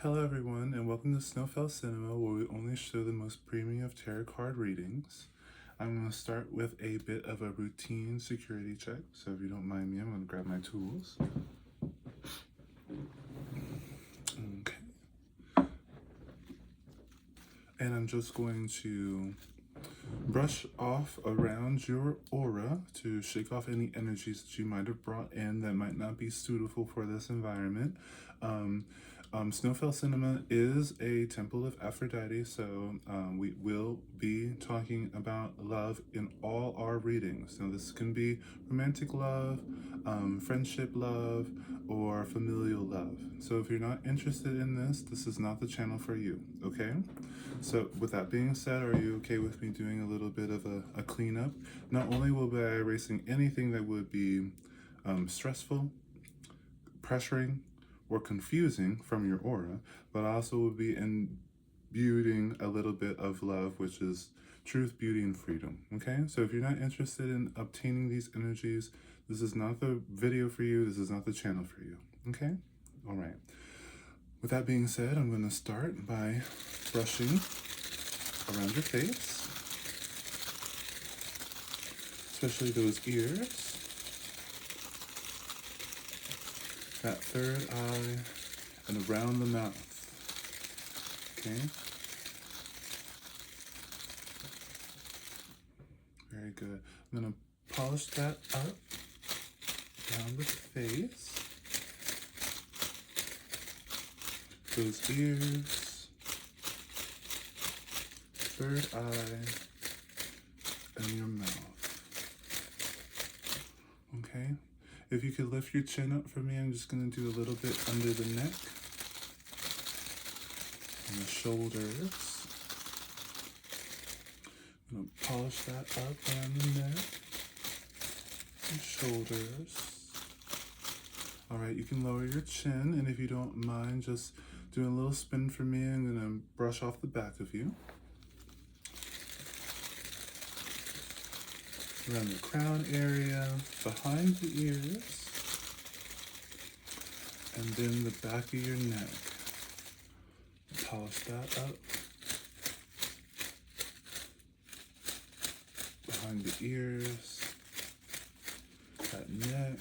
Hello everyone, and welcome to Snowfell Cinema, where we only show the most premium of tarot card readings. I'm going to start with a bit of a routine security check, so if you don't mind me, I'm going to grab my tools. Okay. And I'm just going to brush off around your aura to shake off any energies that you might have brought in that might not be suitable for this environment. Snowfell Cinema is a temple of Aphrodite, so we will be talking about love in all our readings. Now, this can be romantic love, friendship love, or familial love. So if you're not interested in this is not the channel for you, okay? So with that being said, are you okay with me doing a little bit of a cleanup? Not only will I be erasing anything that would be stressful, pressuring, or confusing from your aura, but also will be imbuing a little bit of love, which is truth, beauty, and freedom, okay? So if you're not interested in obtaining these energies, this is not the video for you, this is not the channel for you, okay? All right. With that being said, I'm going to start by brushing around your face, especially those ears, that third eye, and around the mouth, okay? Very good. I'm going to polish that up down the face, those ears, third eye, and your mouth. Okay? If you could lift your chin up for me, I'm just going to do a little bit under the neck and the shoulders. I'm going to polish that up around the neck and shoulders. Alright, you can lower your chin, and if you don't mind just doing a little spin for me, I'm going to brush off the back of you. Around the crown area, behind the ears, and then the back of your neck. Polish that up. Behind the ears, that neck,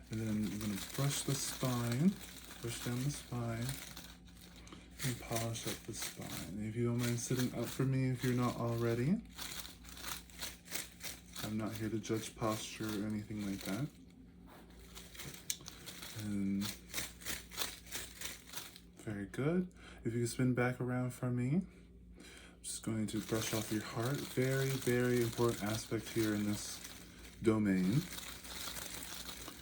and then I'm going to brush the spine, push down the spine, and polish up the spine. And if you don't mind sitting up for me if you're not already. I'm not here to judge posture or anything like that. And very good. If you can spin back around for me, I'm just going to brush off your heart. Very, very important aspect here in this domain.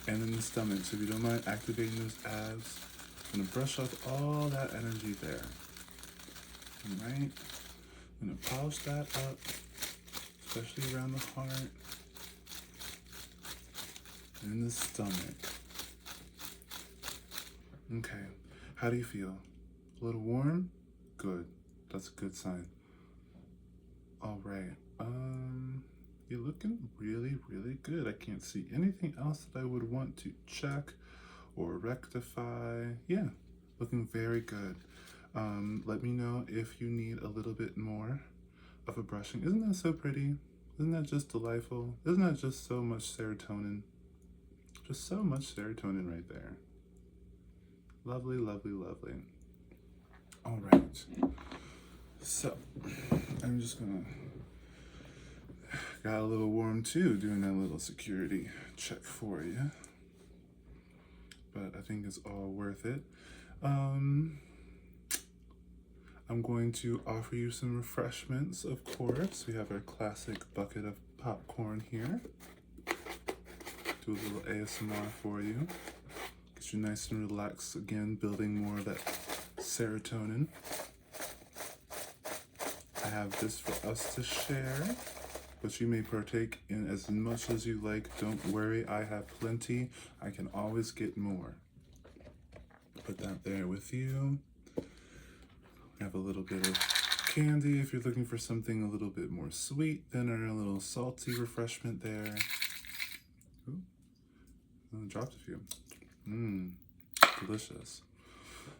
And in the stomach. So if you don't mind activating those abs, I'm going to brush off all that energy there. All right. I'm going to polish that up, especially around the heart and the stomach. Okay, how do you feel? A little warm? Good, that's a good sign. All right, you're looking really, really good. I can't see anything else that I would want to check or rectify. Yeah, looking very good. Let me know if you need a little bit more of a brushing. Isn't that so pretty? Isn't that just delightful? Isn't that just so much serotonin? Just so much serotonin right there. Lovely, lovely, lovely. All right. So, I'm just gonna, got a little warm too doing that little security check for you. But I think it's all worth it. I'm going to offer you some refreshments, of course. We have our classic bucket of popcorn here. Do a little ASMR for you. Get you nice and relaxed, again, building more of that serotonin. I have this for us to share, but you may partake in as much as you like. Don't worry, I have plenty. I can always get more. Put that there with you. Have a little bit of candy if you're looking for something a little bit more sweet than a little salty refreshment there. Ooh, I dropped a few. Delicious.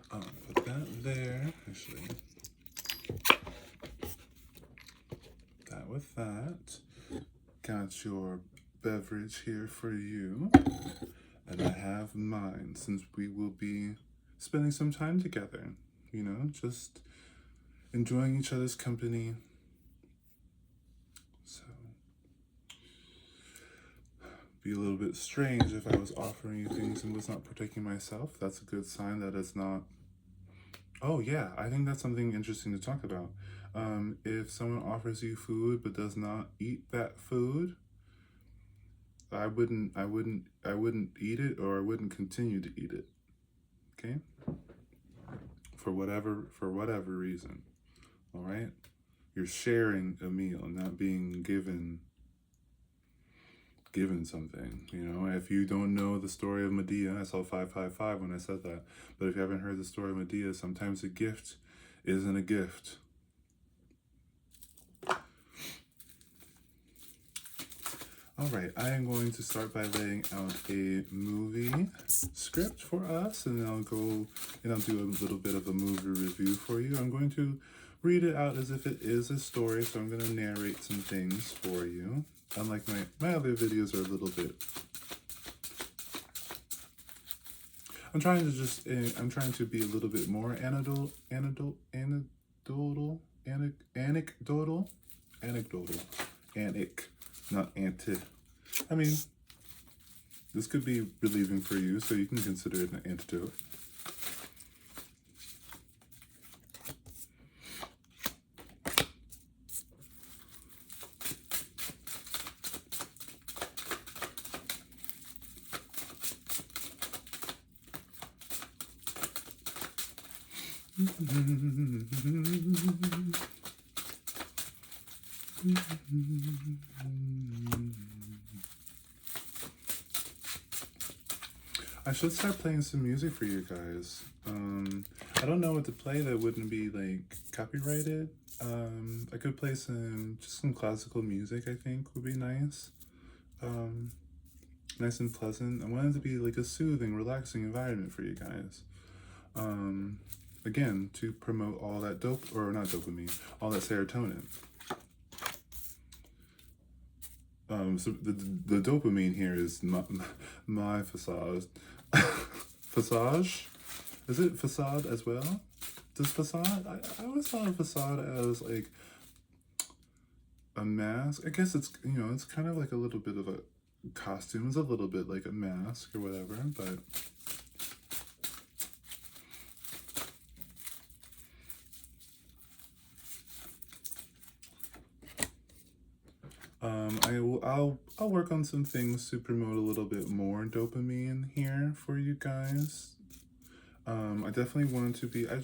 Put that there. Actually, that with that. Got your beverage here for you. And I have mine, since we will be spending some time together. You know, just enjoying each other's company. So, be a little bit strange if I was offering you things and was not partaking myself. That's a good sign that it's not. Oh yeah, I think that's something interesting to talk about. If someone offers you food but does not eat that food, I wouldn't eat it, or I wouldn't continue to eat it. Okay? For whatever reason. All right? You're sharing a meal, not being given something. You know, if you don't know the story of Medea, I saw 555 when I said that. But if you haven't heard the story of Medea, sometimes a gift isn't a gift. All right, I am going to start by laying out a movie script for us, and then I'll do a little bit of a movie review for you. I'm going to read it out as if it is a story, so I'm going to narrate some things for you. Unlike my other videos are a little bit. I'm trying to be a little bit more anecdotal, not anti. I mean, this could be relieving for you, so you can consider it an antidote. I should start playing some music for you guys. I don't know what to play that wouldn't be like copyrighted. I could play some classical music. I think would be nice. Nice and pleasant. I want it to be like a soothing, relaxing environment for you guys. Again, to promote all that all that serotonin. So the dopamine here is my facade. Facade? Is it facade as well? Does facade? I always thought of facade as like a mask. I guess it's, it's kind of like a little bit of a costume. It's a little bit like a mask or whatever, but I'll work on some things to promote a little bit more dopamine here for you guys. I definitely want to be, I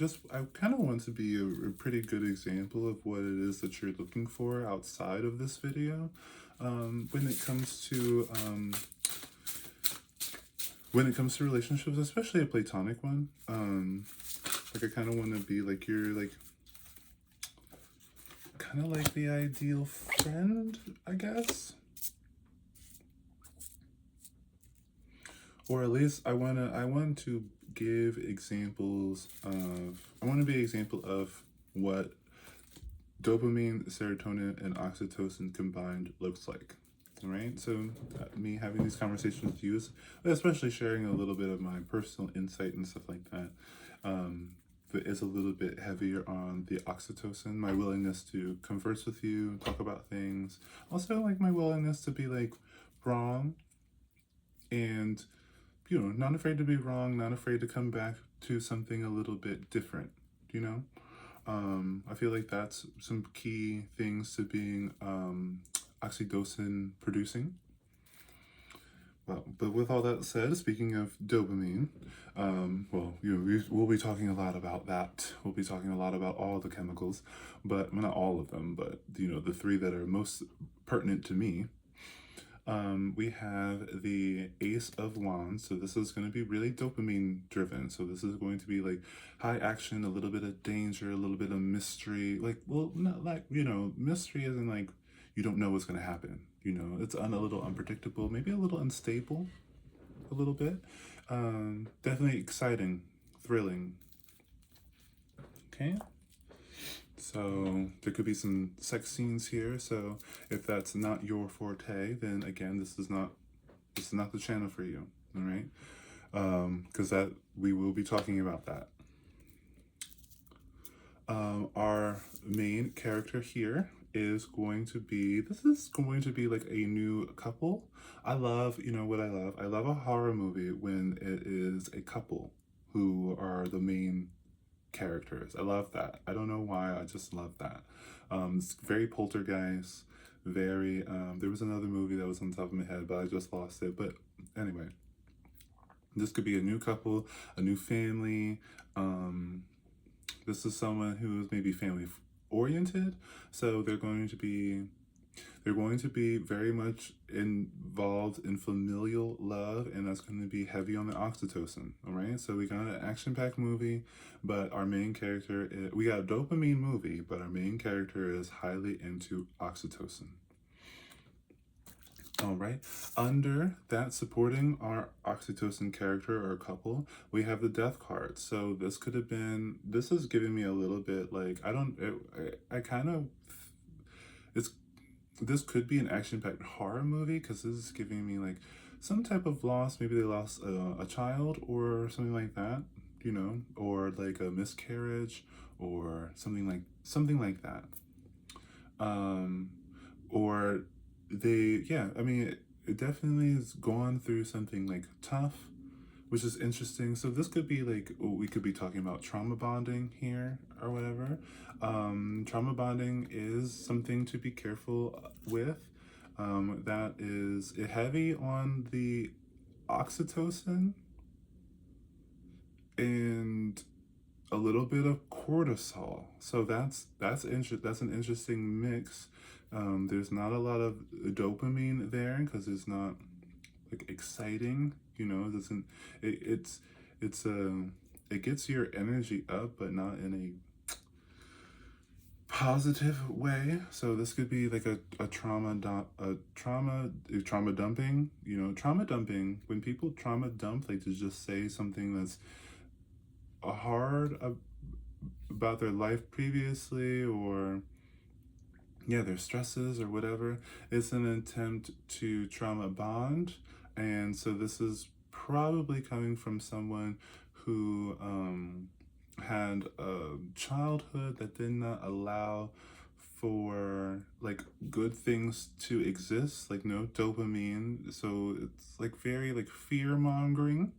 kind of want to be a pretty good example of what it is that you're looking for outside of this video. When it comes to relationships, especially a platonic one, like I kind of want to be like kind of like the ideal friend, I guess. Or at least I want to give examples of, I want to be an example of what dopamine, serotonin, and oxytocin combined looks like. All right, so me having these conversations with you, especially sharing a little bit of my personal insight and stuff like that, but is a little bit heavier on the oxytocin, my willingness to converse with you, talk about things. Also, like my willingness to be like wrong and, not afraid to be wrong, not afraid to come back to something a little bit different, I feel like that's some key things to being oxytocin producing. Well, but with all that said, speaking of dopamine, we'll be talking a lot about that. We'll be talking a lot about all the chemicals, but well, not all of them, but the three that are most pertinent to me. We have the Ace of Wands, so this is going to be really dopamine driven. So this is going to be like high action, a little bit of danger, a little bit of mystery. Like, well, not like, mystery isn't like you don't know what's going to happen. It's a little unpredictable, maybe a little unstable, a little bit. Definitely exciting, thrilling. Okay. So there could be some sex scenes here. So if that's not your forte, then again, this is not the channel for you. All right. Because that we will be talking about that. Our main character here is going to be, this is going to be like a new couple. I love, you know what I love? I love a horror movie when it is a couple who are the main characters. I love that. I don't know why, I just love that. It's very Poltergeist, very, there was another movie that was on top of my head, but I just lost it. But anyway, this could be a new couple, a new family. This is someone who is maybe family oriented, so they're going to be very much involved in familial love, and that's going to be heavy on the oxytocin. All right, so we got an action-packed movie, but our main character we got a dopamine movie, but our main character is highly into oxytocin. All right, under that supporting our oxytocin character or couple, we have the death card. So this could have been, this is giving me a little bit like, I kind of, this could be an action-packed horror movie because this is giving me like some type of loss. Maybe they lost a child or something like that, you know, or like a miscarriage or something like that. Or I mean, it definitely has gone through something like tough, which is interesting. So this could be like, we could be talking about trauma bonding here or whatever. Trauma bonding is something to be careful with. That is heavy on the oxytocin and a little bit of cortisol. So that's an interesting mix. There's not a lot of dopamine there because it's not like exciting, you know. It gets your energy up, but not in a positive way. So this could be like a trauma dumping. You know, trauma dumping. When people trauma dump, like to just say something that's hard about their life previously, or their stresses or whatever. It's an attempt to trauma bond, and so this is probably coming from someone who had a childhood that did not allow for like good things to exist, like no dopamine. So it's like very like fear mongering.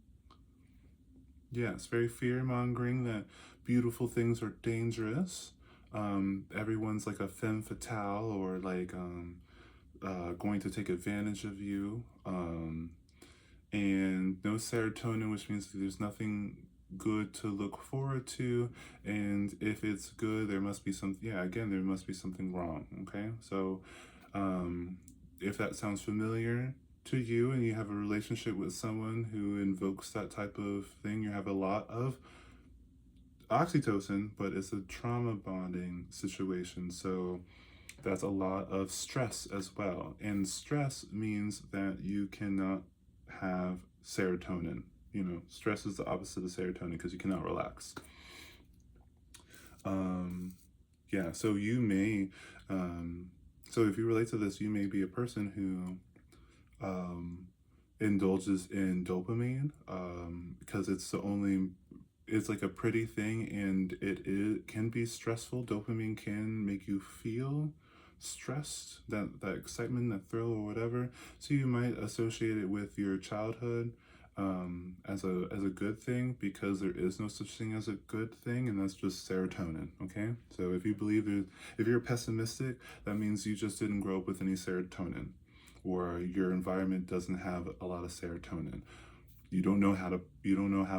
Yeah, it's very fear mongering that beautiful things are dangerous. Everyone's like a femme fatale, or like going to take advantage of you. And no serotonin, which means there's nothing good to look forward to. And if it's good, there must be there must be something wrong. Okay, so if that sounds familiar to you and you have a relationship with someone who invokes that type of thing, you have a lot of oxytocin, but it's a trauma bonding situation. So that's a lot of stress as well. And stress means that you cannot have serotonin. You know, stress is the opposite of serotonin because you cannot relax. So you may, so if you relate to this, you may be a person who indulges in dopamine because it's like a pretty thing, and it can be stressful. Dopamine can make you feel stressed, that excitement, that thrill, or whatever. So you might associate it with your childhood as a good thing, because there is no such thing as a good thing, and that's just serotonin. Okay, so if you're pessimistic, that means you just didn't grow up with any serotonin, or your environment doesn't have a lot of serotonin. You don't know how to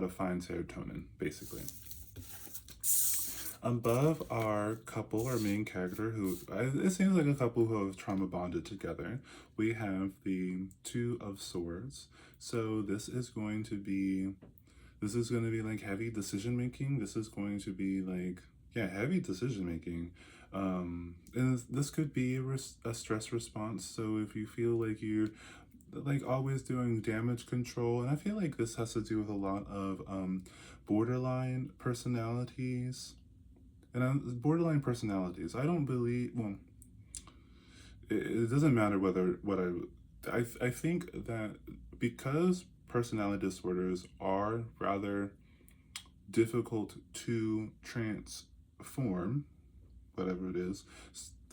find serotonin, basically. Above our couple, our main character, who it seems like a couple who have trauma bonded together, we have the Two of Swords. So this is going to be like heavy decision making. This is going to be like heavy decision making. And this could be a stress response. So if you feel like you're like always doing damage control, and I feel like this has to do with a lot of borderline personalities. And borderline personalities. I don't believe. Well, it doesn't matter whether what I think that because personality disorders are rather difficult to transform, whatever it is.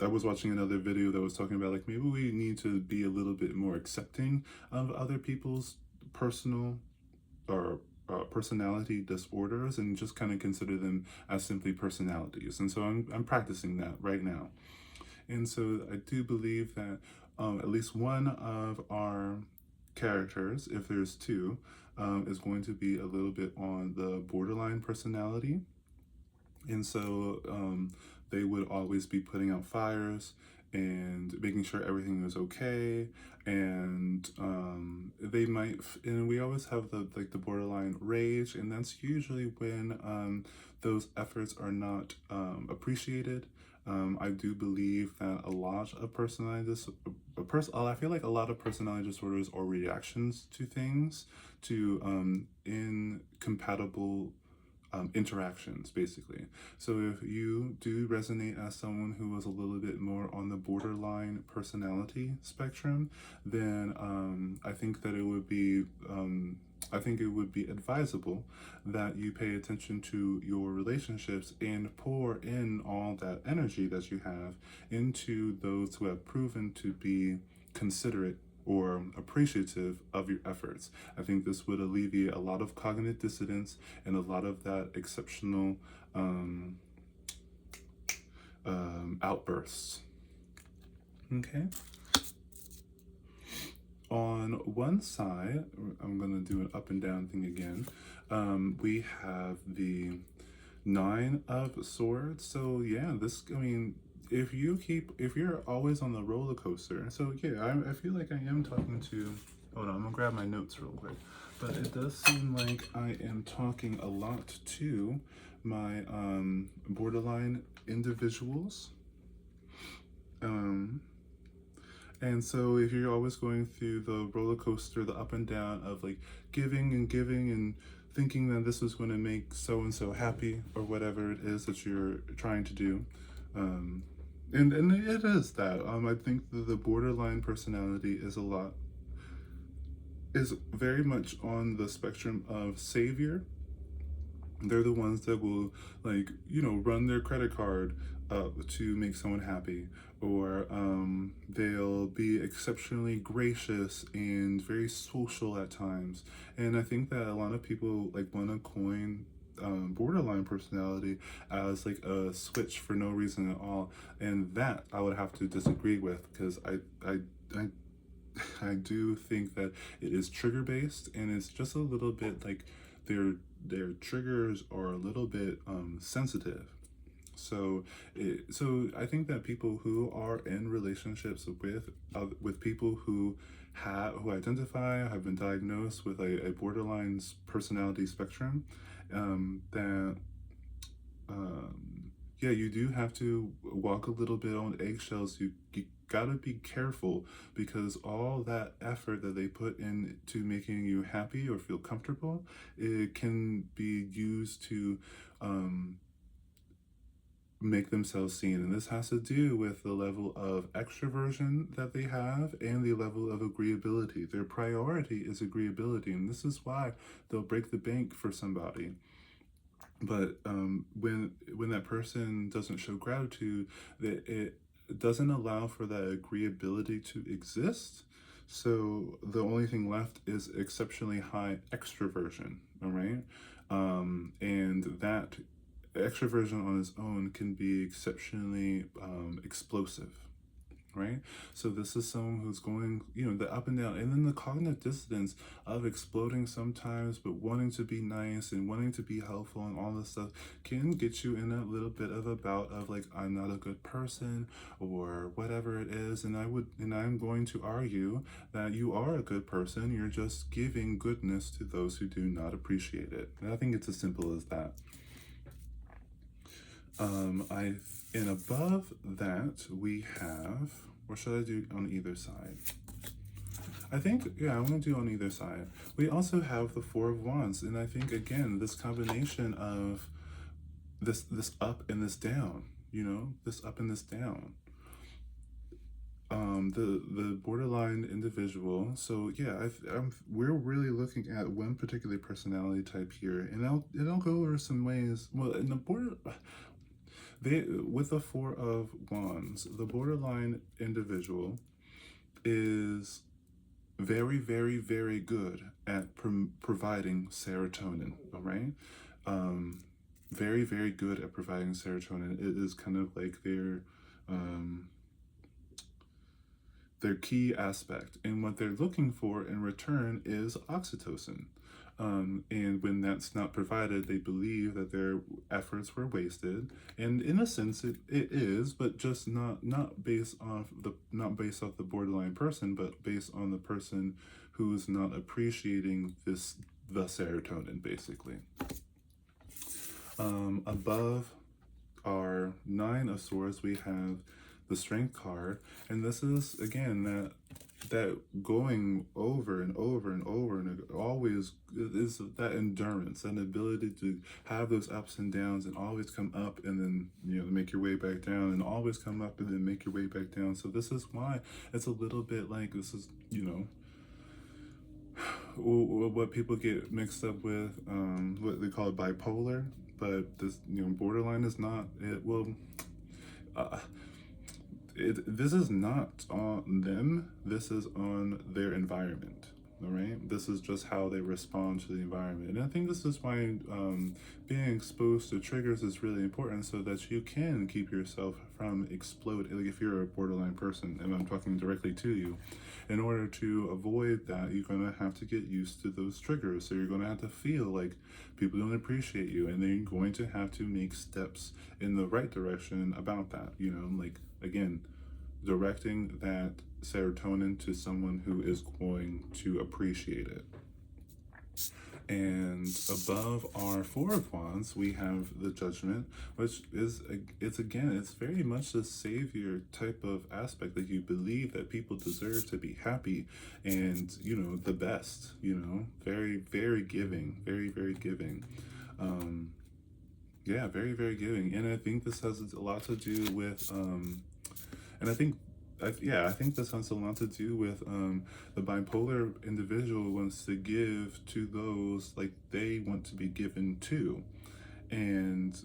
I was watching another video that was talking about like maybe we need to be a little bit more accepting of other people's personal or personality disorders and just kind of consider them as simply personalities. And so I'm practicing that right now. And so I do believe that at least one of our characters, if there's two, is going to be a little bit on the borderline personality. And so they would always be putting out fires and making sure everything is okay. And they might, and we always have the like the borderline rage, and that's usually when those efforts are not appreciated. I do believe that a lot of I feel like a lot of personality disorders are reactions to things, to incompatible interactions, basically. So if you do resonate as someone who was a little bit more on the borderline personality spectrum, then I think that it would be I think it would be advisable that you pay attention to your relationships and pour in all that energy that you have into those who have proven to be considerate or appreciative of your efforts. I think this would alleviate a lot of cognitive dissonance and a lot of that exceptional outbursts. Okay. On one side, I'm going to do an up and down thing again. We have the Nine of Swords. So yeah, if you're always on the roller coaster, so yeah, I feel like I am talking to, hold on, I'm gonna grab my notes real quick. But it does seem like I am talking a lot to my borderline individuals. And so if you're always going through the roller coaster, the up and down of like giving and thinking that this is going to make so and so happy or whatever it is that you're trying to do, and it is that. I think that the borderline personality is very much on the spectrum of savior. They're the ones that will, like, run their credit card up to make someone happy, or they'll be exceptionally gracious and very social at times. And I think that a lot of people like want to coin borderline personality as like a switch for no reason at all, and that I would have to disagree with, because I do think that it is trigger based, and it's just a little bit like their triggers are a little bit sensitive. So I think that people who are in relationships with people who have been diagnosed with a borderline personality spectrum, that yeah, you do have to walk a little bit on eggshells. You gotta be careful, because all that effort that they put into making you happy or feel comfortable, it can be used to make themselves seen. And this has to do with the level of extroversion that they have and the level of agreeability. Their priority is agreeability, and this is why they'll break the bank for somebody. But when that person doesn't show gratitude, it doesn't allow for that agreeability to exist. So the only thing left is exceptionally high extroversion. All right, and that extroversion on its own can be exceptionally explosive. Right? So this is someone who's going, the up and down, and then the cognitive dissonance of exploding sometimes, but wanting to be nice and wanting to be helpful and all this stuff can get you in a little bit of a bout of like, I'm not a good person or whatever it is. And I'm going to argue that you are a good person. You're just giving goodness to those who do not appreciate it. And I think it's as simple as that. And above that we have, or should I do on either side? I think, yeah, I'm going to do on either side. We also have the Four of Wands, and I think, again, this combination of this up and this down, you know, this up and this down. The borderline individual. So yeah, we're really looking at one particular personality type here, and I'll go over some ways. Well, in the border, they with the Four of Wands, the borderline individual is very, very, very good at providing serotonin. All right, very, very good at providing serotonin. It is kind of like um, their key aspect, and what they're looking for in return is oxytocin. And when that's not provided, they believe that their efforts were wasted. And in a sense, it is, but just not based off the borderline person, but based on the person who's not appreciating the serotonin, basically. Above our Nine of Swords, we have the Strength card, and this is again that going over and over and over, and it always is that endurance, that ability to have those ups and downs and always come up and then, you know, make your way back down, and always come up and then make your way back down. So this is why it's a little bit like, this is, you know, what people get mixed up with, what they call it bipolar, but this, you know, borderline is not it. Well, this is not on them, this is on their environment. All right, this is just how they respond to the environment. And I think this is why being exposed to triggers is really important, so that you can keep yourself from exploding. Like if you're a borderline person, and I'm talking directly to you, in order to avoid that, you're going to have to get used to those triggers. So you're going to have to feel like people don't appreciate you, and then you're going to have to make steps in the right direction about that. You know, like, again, directing that serotonin to someone who is going to appreciate it. And above our Four of Wands, we have the Judgment, which is, it's very much the savior type of aspect, that you believe that people deserve to be happy and, you know, the best, you know, very, very giving, very, very giving. Yeah, very, very giving. And I think this has a lot to do with, and I think this has a lot to do with the bipolar individual wants to give to those like they want to be given to. And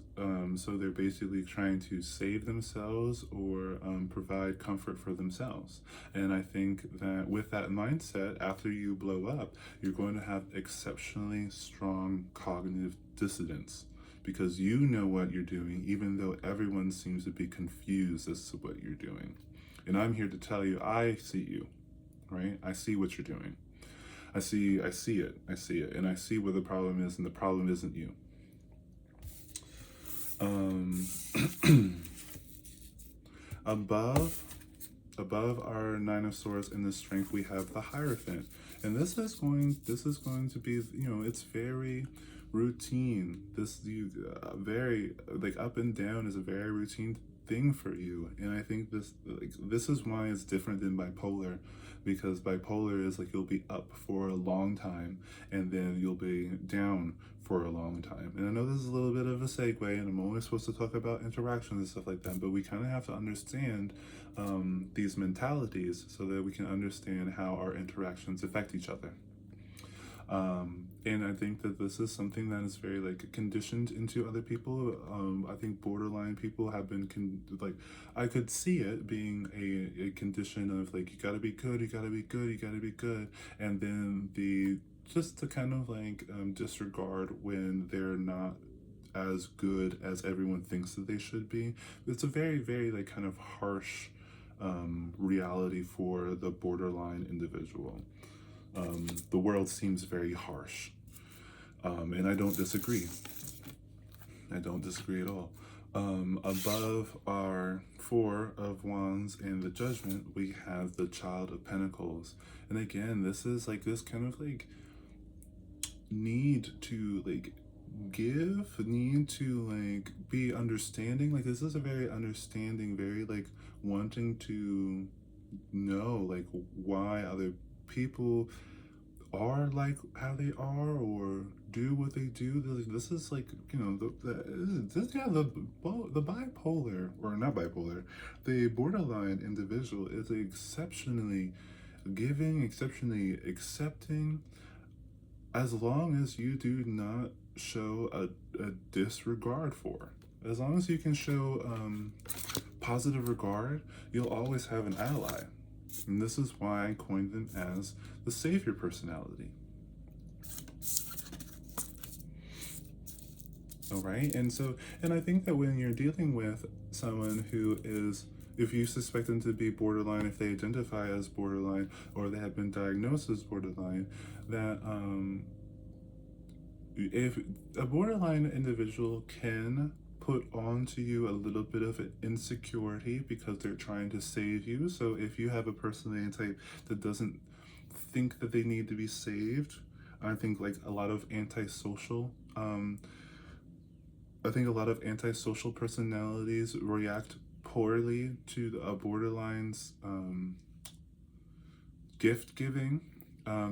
so they're basically trying to save themselves or provide comfort for themselves. And I think that with that mindset, after you blow up, you're going to have exceptionally strong cognitive dissonance, because you know what you're doing, even though everyone seems to be confused as to what you're doing. And I'm here to tell you, I see you, right? I see what you're doing. I see it, and I see where the problem is, and the problem isn't you. Above our Nine of Swords in the Strength, we have the Hierophant, and this is going to be, you know, it's very routine. Very, like, up and down is a very routine thing for you. And I think this is why it's different than bipolar, because bipolar is like you'll be up for a long time and then you'll be down for a long time. And I know this is a little bit of a segue, and I'm always supposed to talk about interactions and stuff like that, but we kind of have to understand these mentalities so that we can understand how our interactions affect each other. And I think that this is something that is very like conditioned into other people. I think borderline people have been I could see it being a condition of like, you gotta be good, you gotta be good, you gotta be good, and then just to kind of like disregard when they're not as good as everyone thinks that they should be. It's a very, very like kind of harsh reality for the borderline individual. The world seems very harsh, and I don't disagree. I don't disagree at all. Above our Four of Wands and the Judgment, we have the Child of Pentacles, and again, this is like this kind of like need to like need to like be understanding. Like, this is a very understanding, very like wanting to know like why other people are like how they are, or do what they do. This is like, you know, the bipolar, or not bipolar, the borderline individual is exceptionally giving, exceptionally accepting, as long as you do not show a disregard for. As long as you can show positive regard, you'll always have an ally. And this is why I coined them as the savior personality. All right. And I think that when you're dealing with someone who is, if you suspect them to be borderline, if they identify as borderline, or they have been diagnosed as borderline, that if a borderline individual can put onto you a little bit of an insecurity because they're trying to save you. So if you have a personality type that doesn't think that they need to be saved, I think like a lot of antisocial I think a lot of antisocial personalities react poorly to a borderline's gift giving,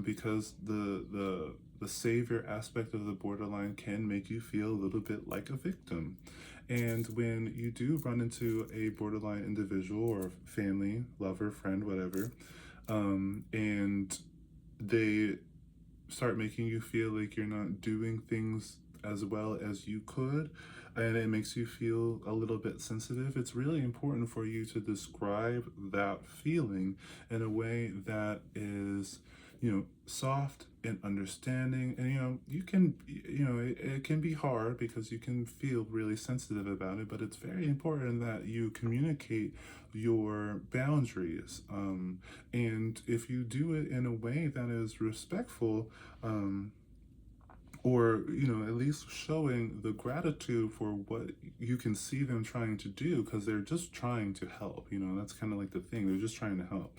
because the savior aspect of the borderline can make you feel a little bit like a victim. And when you do run into a borderline individual or family, lover, friend, whatever, and they start making you feel like you're not doing things as well as you could, and it makes you feel a little bit sensitive, it's really important for you to describe that feeling in a way that is, you know, soft and understanding. And you can, it can be hard because you can feel really sensitive about it, but it's very important that you communicate your boundaries, and if you do it in a way that is respectful, or at least showing the gratitude for what you can see them trying to do, because they're just trying to help. That's kind of like the thing, they're just trying to help.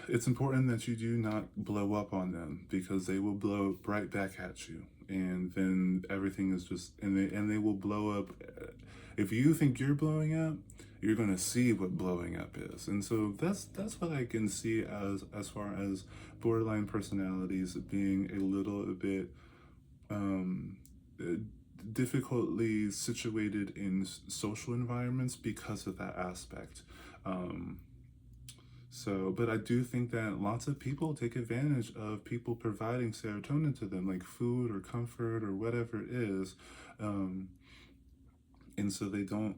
It's important that you do not blow up on them, because they will blow right back at you, and then everything is just, and they will blow up. If you think you're blowing up, you're gonna see what blowing up is. And so that's what I can see as far as borderline personalities being a little bit difficultly situated in social environments because of that aspect. But I do think that lots of people take advantage of people providing serotonin to them, like food or comfort or whatever it is. And so they don't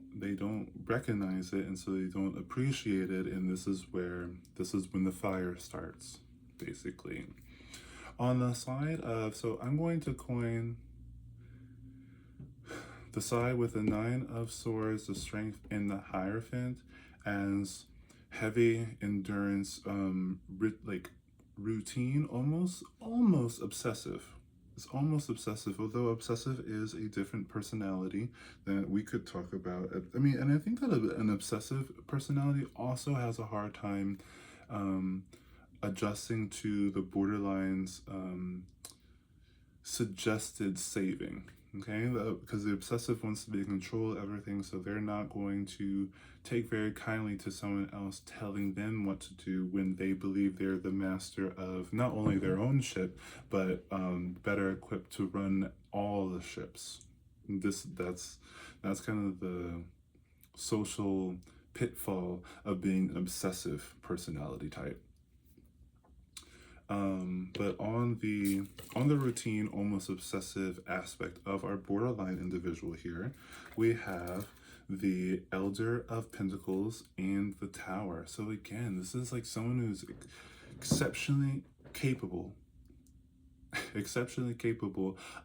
recognize it, and so they don't appreciate it, and this is when the fire starts, basically. On the side of, so I'm going to coin the side with the 9 of Swords, the Strength, and the Hierophant as heavy endurance, like routine, almost obsessive. It's almost obsessive, although obsessive is a different personality that we could talk about. I mean, and I think that an obsessive personality also has a hard time adjusting to the borderline's suggested saving. Okay, because the obsessive wants to be in control of everything, so they're not going to take very kindly to someone else telling them what to do when they believe they're the master of not only their own ship, but better equipped to run all the ships. That's kind of the social pitfall of being an obsessive personality type. But on the routine, almost obsessive aspect of our borderline individual here, we have the Elder of Pentacles and the Tower. So again, this is like someone who's exceptionally capable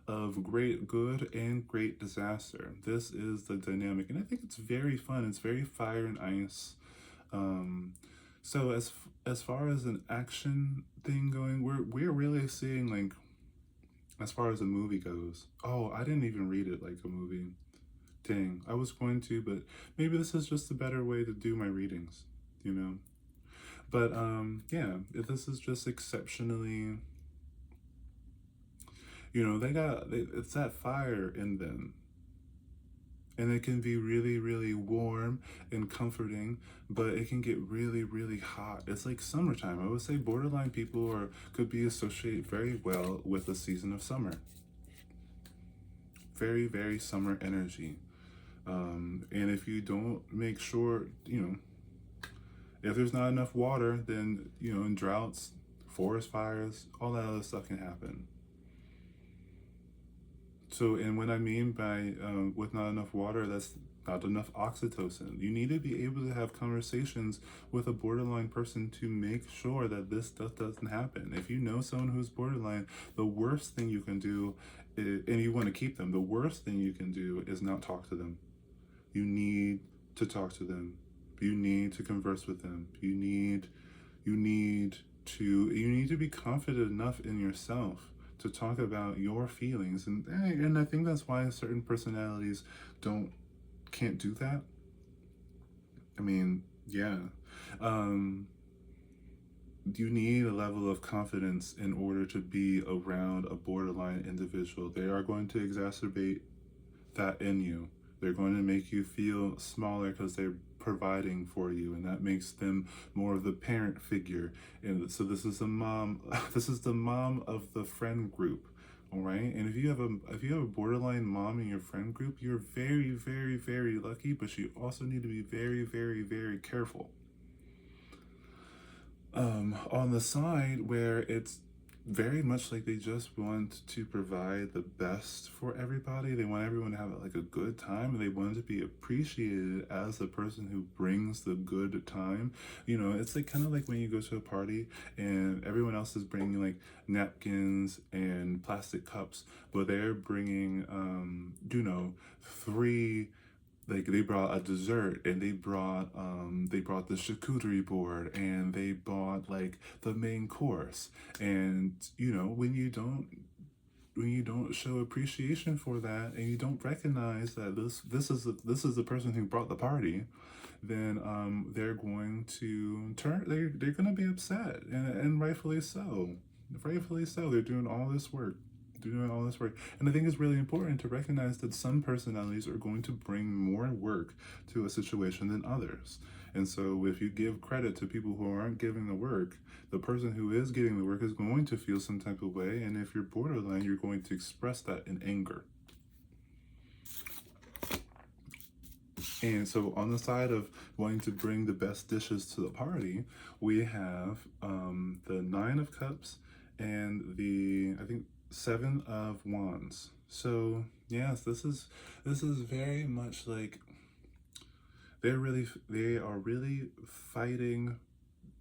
of great good and great disaster. This is the dynamic, and I think it's very fun. It's very fire and ice. So as far as an action thing going, we're really seeing, like, as far as a movie goes. Oh, I didn't even read it like a movie. Dang, I was going to, but maybe this is just a better way to do my readings, But yeah, this is just exceptionally, it's that fire in them. And it can be really, really warm and comforting, but it can get really, really hot. It's like summertime. I would say borderline people could be associated very well with the season of summer. Very, very summer energy. And if you don't make sure, if there's not enough water, then, in droughts, forest fires, all that other stuff can happen. So, and what I mean by with not enough water, that's not enough oxytocin. You need to be able to have conversations with a borderline person to make sure that this stuff doesn't happen. If you know someone who's borderline, the worst thing you can do, and you want to keep them, the worst thing you can do is not talk to them. You need to talk to them. You need to converse with them. You need to be confident enough in yourself to talk about your feelings, and I think that's why certain personalities can't do that. I mean, yeah. Um, you need a level of confidence in order to be around a borderline individual. They are going to exacerbate that in you. They're going to make you feel smaller because they're providing for you, and that makes them more of the parent figure. And so this is the mom. This is the mom of the friend group. All right, and if you have a borderline mom in your friend group, you're very, very, very lucky. But you also need to be very, very, very careful. On the side where it's very much like they just want to provide the best for everybody. They want everyone to have like a good time, and they want to be appreciated as the person who brings the good time. It's like kind of like when you go to a party and everyone else is bringing like napkins and plastic cups, but they're bringing, three, like they brought a dessert, and they brought the charcuterie board, and they bought like the main course. And when you don't show appreciation for that, and you don't recognize that this is the person who brought the party, then they're going to they're going to be upset, and rightfully so. They're doing all this work. And I think it's really important to recognize that some personalities are going to bring more work to a situation than others. And so if you give credit to people who aren't giving the work, the person who is getting the work is going to feel some type of way. And if you're borderline, you're going to express that in anger. And so on the side of wanting to bring the best dishes to the party, we have the Nine of Cups and I think, Seven of Wands. So yes, this is very much like they are really fighting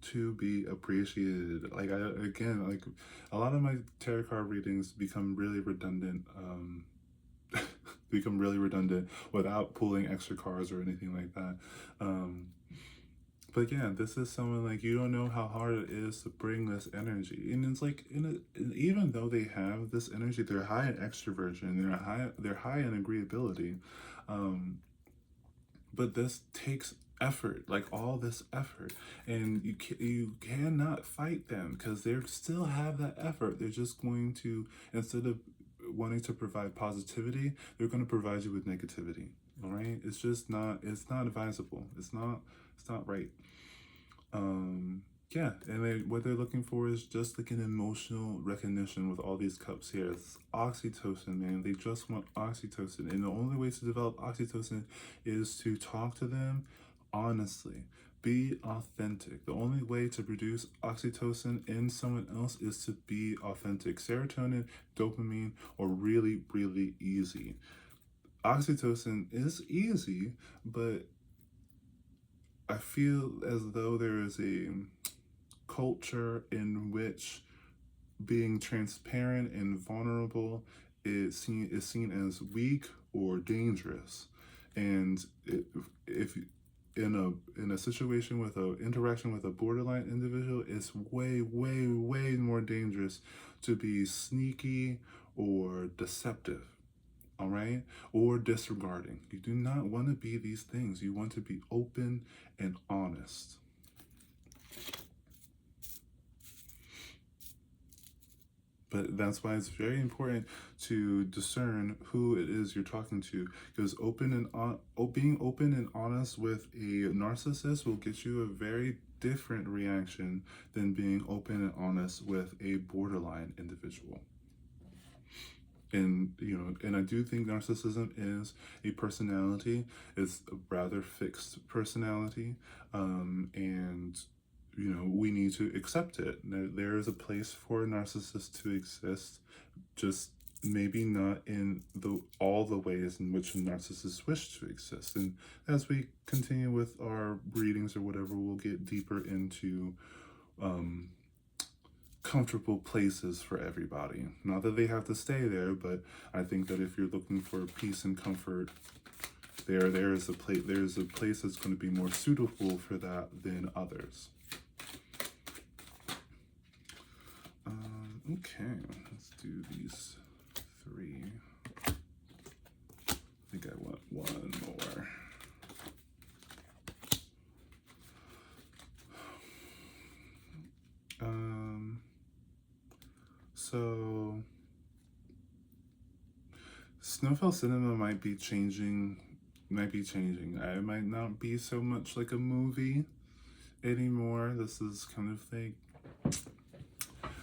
to be appreciated. Like a lot of my tarot card readings become really redundant. Become really redundant without pulling extra cards or anything like that. But yeah, this is someone like you don't know how hard it is to bring this energy, and it's like even though they have this energy, they're high in extroversion, they're high in agreeability, but this takes effort, like all this effort, and you cannot fight them because they still have that effort. They're just going to, instead of wanting to provide positivity, they're going to provide you with negativity. All right, it's not advisable. It's not right. Yeah, and what they're looking for is just like an emotional recognition with all these cups here. It's oxytocin, man. They just want oxytocin. And the only way to develop oxytocin is to talk to them honestly. Be authentic. The only way to produce oxytocin in someone else is to be authentic. Serotonin, dopamine are really, really easy. Oxytocin is easy, but I feel as though there is a culture in which being transparent and vulnerable is seen as weak or dangerous. And if in a situation with a interaction with a borderline individual, it's way, way, way more dangerous to be sneaky or deceptive. All right, or disregarding. You do not want to be these things. You want to be open and honest. But that's why it's very important to discern who it is you're talking to, because being open and honest with a narcissist will get you a very different reaction than being open and honest with a borderline individual. And and I do think narcissism is a personality. It's a rather fixed personality, and we need to accept it. There is a place for a narcissist to exist, just maybe not in all the ways in which a narcissist wish to exist. And as we continue with our readings or whatever, we'll get deeper into comfortable places for everybody. Not that they have to stay there, but I think that if you're looking for peace and comfort, there's a place that's going to be more suitable for that than others. Okay, let's do these 3. I think I want one more. So Snowfell Cinema might be changing. I might not be so much like a movie anymore. This is kind of like,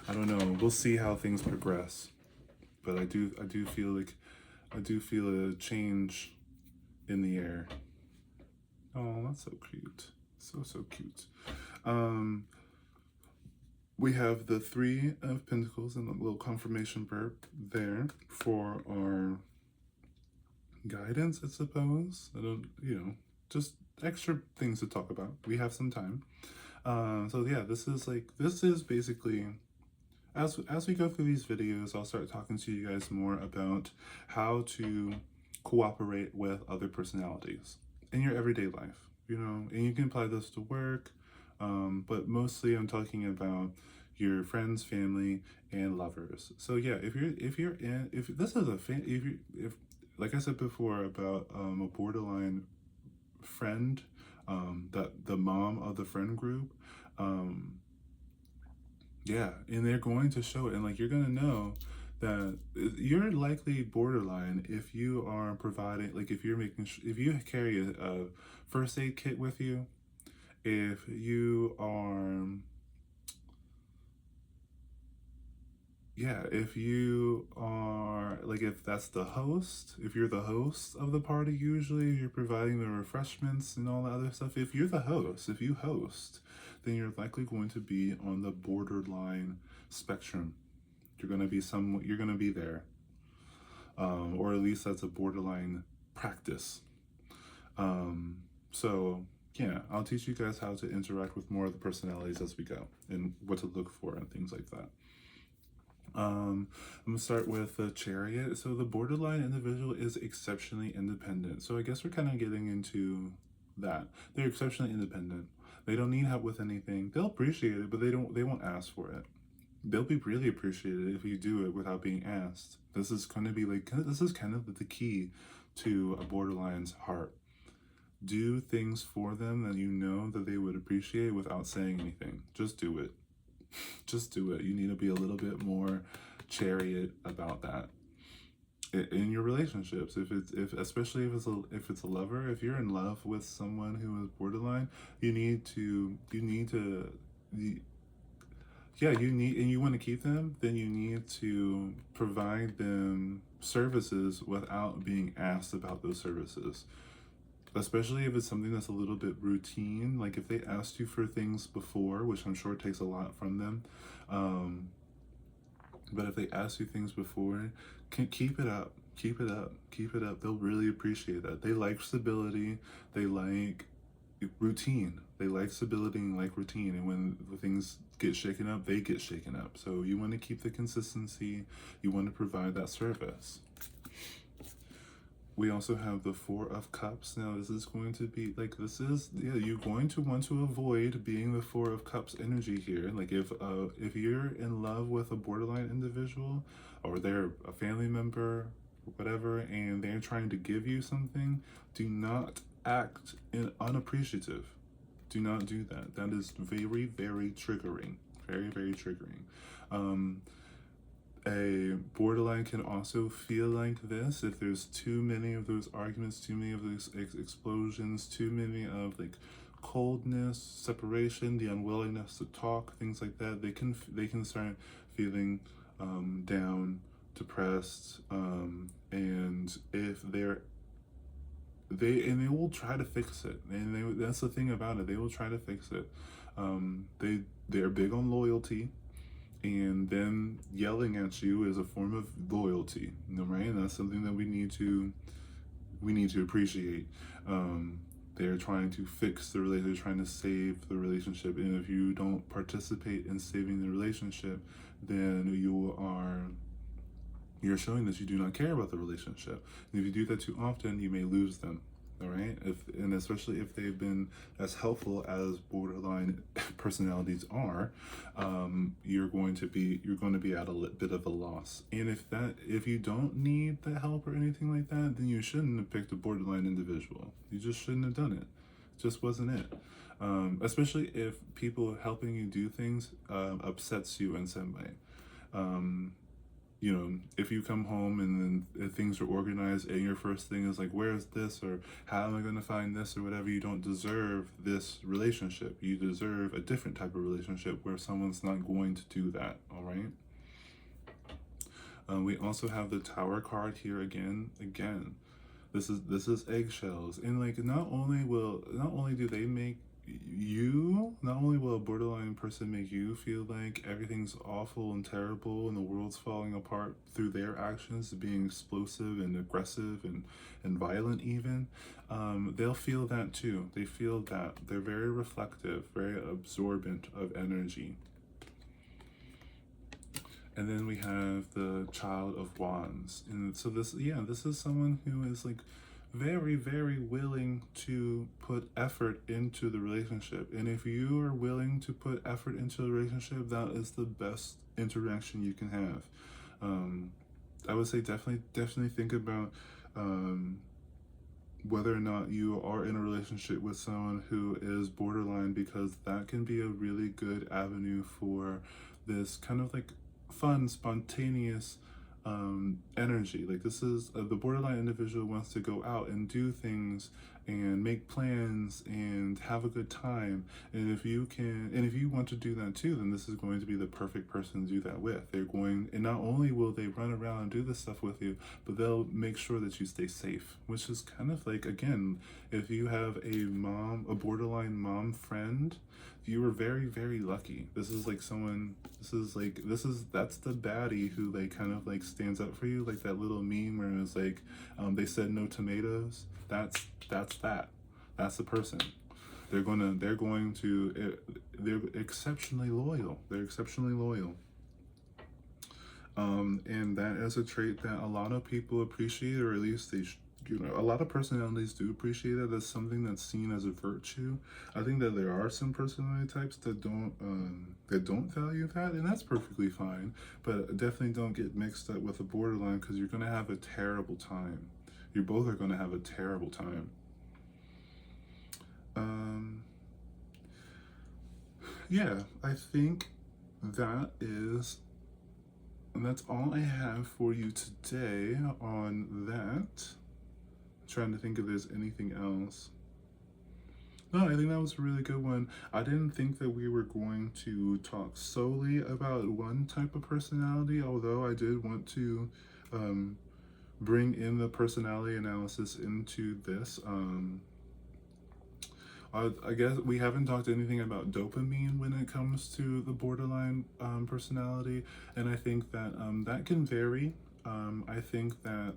I don't know. We'll see how things progress. But I do feel a change in the air. Oh, that's so cute. So cute. We have the 3 of Pentacles and a little confirmation burp there for our guidance, I suppose. I don't, just extra things to talk about. We have some time. So yeah, this is basically, as we go through these videos, I'll start talking to you guys more about how to cooperate with other personalities in your everyday life, and you can apply this to work, but mostly I'm talking about your friends, family, and lovers. So yeah, if this is if like I said before about a borderline friend, that the mom of the friend group, yeah, and they're going to show it, and like you're gonna know that you're likely borderline if you are providing, like if you carry a first aid kit with you, if you are, if you are, like, if that's the host, if you're the host of the party, usually you're providing the refreshments and all that other stuff. If you're the host, if you host, then you're likely going to be on the borderline spectrum. You're going to be there. Or at least that's a borderline practice. So yeah, I'll teach you guys how to interact with more of the personalities as we go and what to look for and things like that. I'm gonna start with the Chariot. So the borderline individual is exceptionally independent. So I guess we're kind of getting into that. They're exceptionally independent. They don't need help with anything. They'll appreciate it, but they won't ask for it. They'll be really appreciated if you do it without being asked. This is kind of the key to a borderline's heart. Do things for them that you know that they would appreciate without saying anything. Just do it. Just do it. You need to be a little bit more Chariot about that in your relationships. Especially if it's a lover, if you're in love with someone who is borderline, you need and you want to keep them, then you need to provide them services without being asked about those services. Especially if it's something that's a little bit routine, like if they asked you for things before, which I'm sure takes a lot from them, but if they ask you things before, keep it up. They'll really appreciate that. They like stability, they like routine, they like stability and like routine, and when things get shaken up, they get shaken up. So you want to keep the consistency, you want to provide that service. We also have the 4 of Cups. Now this is going to be like, you're going to want to avoid being the 4 of Cups energy here. Like if you're in love with a borderline individual, or they're a family member, or whatever, and they're trying to give you something, do not act unappreciative. Do not do that. That is very, very triggering. Very, very triggering. A borderline can also feel like this if there's too many of those arguments, too many of those explosions, too many of like coldness, separation, the unwillingness to talk, things like that. They can start feeling down, depressed, and if they will try to fix it, and that's the thing about it. They will try to fix it. They're big on loyalty, and them yelling at you is a form of loyalty, right? And that's something that we need to appreciate. They're trying to fix the relationship, they're trying to save the relationship, and if you don't participate in saving the relationship, then you're showing that you do not care about the relationship. And if you do that too often, you may lose them. All right, and especially if they've been as helpful as borderline personalities are, you're going to be at a bit of a loss. And if you don't need the help or anything like that, then you shouldn't have picked a borderline individual. You just shouldn't have done it. It just wasn't it. Especially if people helping you do things upsets you in some way. If you come home and then things are organized and your first thing is like, where's this, or how am I going to find this, or whatever, you don't deserve this relationship. You deserve a different type of relationship where someone's not going to do that. All right. We also have the Tower card here again. This is eggshells, and like not only do they make not only will a borderline person make you feel like everything's awful and terrible and the world's falling apart through their actions, being explosive and aggressive and violent even, they'll feel that too. They feel that. They're very reflective, very absorbent of energy. And then we have the Child of Wands. And so this is someone who is like very, very willing to put effort into the relationship. And if you are willing to put effort into the relationship, that is the best interaction you can have. I would say definitely think about whether or not you are in a relationship with someone who is borderline, because that can be a really good avenue for this kind of like fun, spontaneous energy. Like this is the borderline individual wants to go out and do things and make plans and have a good time. And if you want to do that too, then this is going to be the perfect person to do that with. And not only will they run around and do this stuff with you, but they'll make sure that you stay safe, which is kind of like, again, if you have a borderline mom friend, you were very, very lucky. That's the baddie who like kind of like stands up for you, like that little meme where it was like, they said no tomatoes. That's the person. They're exceptionally loyal. And that is a trait that a lot of people appreciate, or at least a lot of personalities do appreciate it as something that's seen as a virtue. I think that there are some personality types that don't value that, and that's perfectly fine. But definitely don't get mixed up with a borderline, because you're gonna have a terrible time. You both are gonna have a terrible time. Yeah, I think that's all I have for you today on that. Trying to think if there's anything else. No, I think that was a really good one. I didn't think that we were going to talk solely about one type of personality, although I did want to bring in the personality analysis into this. I guess we haven't talked anything about dopamine when it comes to the borderline personality, and I think that that can vary. I think that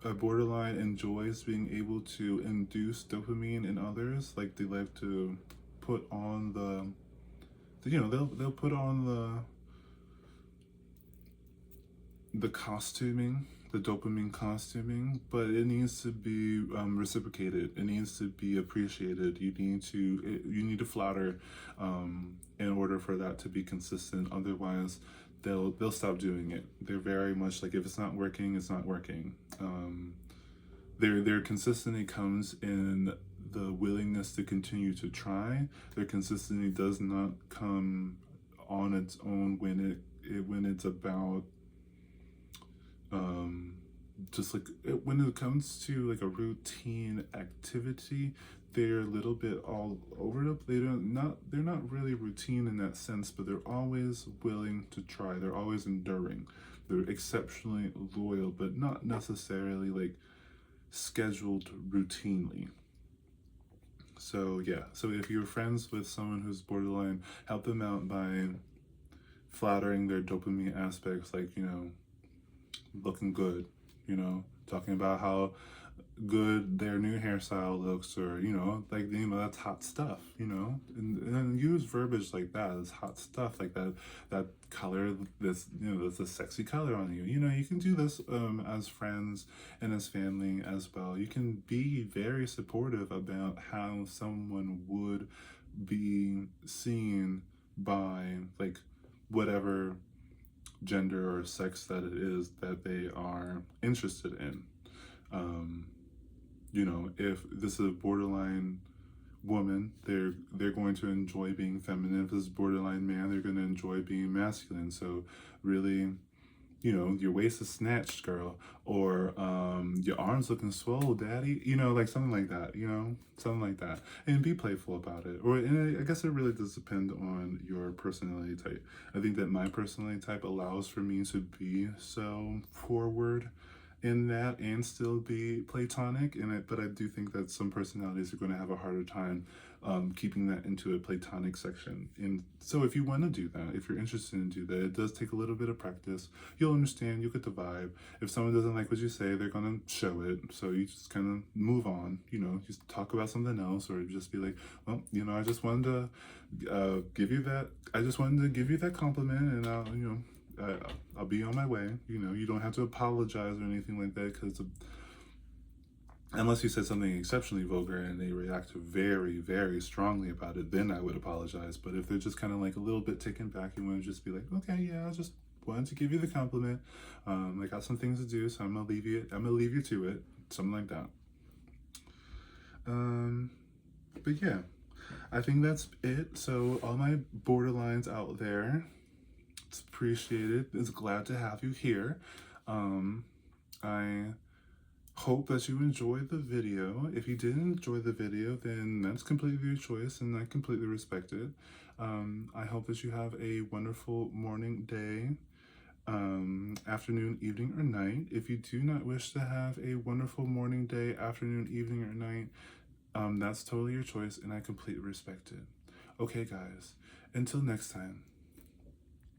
a borderline enjoys being able to induce dopamine in others. Like they like to put on they'll put on the costuming, the dopamine costuming, but it needs to be reciprocated. It needs to be appreciated. You need to flatter in order for that to be consistent. Otherwise, they'll stop doing it. They're very much like, if it's not working, it's not working. Their consistency comes in the willingness to continue to try. Their consistency does not come on its own when when it's about just like when it comes to like a routine activity, they're a little bit all over the. They're not really routine in that sense, but they're always willing to try. They're always enduring. They're exceptionally loyal, but not necessarily like scheduled routinely. So yeah, so if you're friends with someone who's borderline, help them out by flattering their dopamine aspects, like, you know, looking good, you know, talking about how good their new hairstyle looks, or, you know, like, you know, that's hot stuff, you know, and then use verbiage like that. It's hot stuff, like that color, this, you know, that's a sexy color on you. You know, you can do this as friends and as family as well. You can be very supportive about how someone would be seen by, like, whatever gender or sex that it is that they are interested in. You know, if this is a borderline woman, they're going to enjoy being feminine. If this is borderline man, they're going to enjoy being masculine. So really, you know, your waist is snatched, girl, or your arms looking swole, daddy. You know, like something like that. You know, something like that, and be playful about it. Or, and I guess it really does depend on your personality type. I think that my personality type allows for me to be so forward in that and still be platonic in it, but I do think that some personalities are going to have a harder time keeping that into a platonic section. And so if you want to do that, if you're interested in do that, it does take a little bit of practice. You'll understand, you'll get the vibe. If someone doesn't like what you say, they're going to show it. So you just kind of move on, you know, just talk about something else, or just be like, well, you know, I just wanted to give you that, I just wanted to give you that compliment, and you know, I'll be on my way. You know, you don't have to apologize or anything like that, because unless you said something exceptionally vulgar and they react very, very strongly about it, then I would apologize. But if they're just kind of like a little bit taken back, you want to just be like, okay, yeah, I just wanted to give you the compliment. I got some things to do, so I'm gonna leave you to it, something like that. But yeah, I think that's it. So all my borderlines out there, it's appreciated. It's glad to have you here. I hope that you enjoyed the video. If you didn't enjoy the video, then that's completely your choice, and I completely respect it. I hope that you have a wonderful morning, day, afternoon, evening, or night. If you do not wish to have a wonderful morning, day, afternoon, evening, or night, that's totally your choice, and I completely respect it. Okay, guys, until next time.